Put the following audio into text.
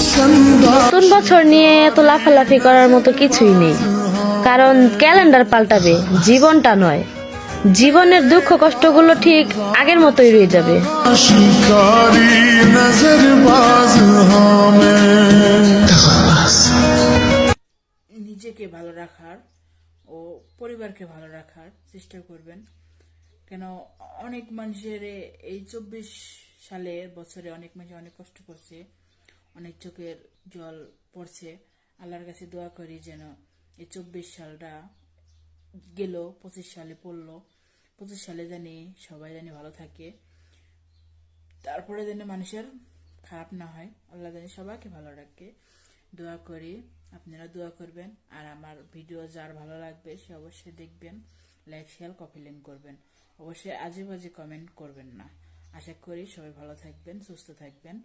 নতুন বছর নিয়ে এত লাফালাফি করার মতো কিছুই নেই, কারণ ক্যালেন্ডার পাল্টাবে, জীবনটা নয়। জীবনের দুঃখ কষ্টগুলো ঠিক আগের মতোই রয়ে যাবে। নিজেকে ভালো রাখার ও পরিবারকে ভালো রাখার চেষ্টা করবেন। কেন অনেক মানুষের এই 24 সালের বছরে অনেক মানুষ অনেক কষ্ট করছে, অনেক চোখের জল পড়ছে। আল্লাহর কাছে দোয়া করি যেন এই 24 সালটা গেল, 25 সালে পড়লো, 25 সালে জানি সবাই জানি ভালো থাকে, তারপরে যেন মানুষের খারাপ না হয়। আল্লাহ জানি সবাইকে ভালো রাখে, দোয়া করি। আপনারা দোয়া করবেন। আর আমার ভিডিও যার ভালো লাগবে সে অবশ্যই দেখবেন, লাইক শেয়ার কপি লিঙ্ক করবেন, অবশ্যই আজে বাজে কমেন্ট করবেন না। আশা করি সবাই ভালো থাকবেন, সুস্থ থাকবেন।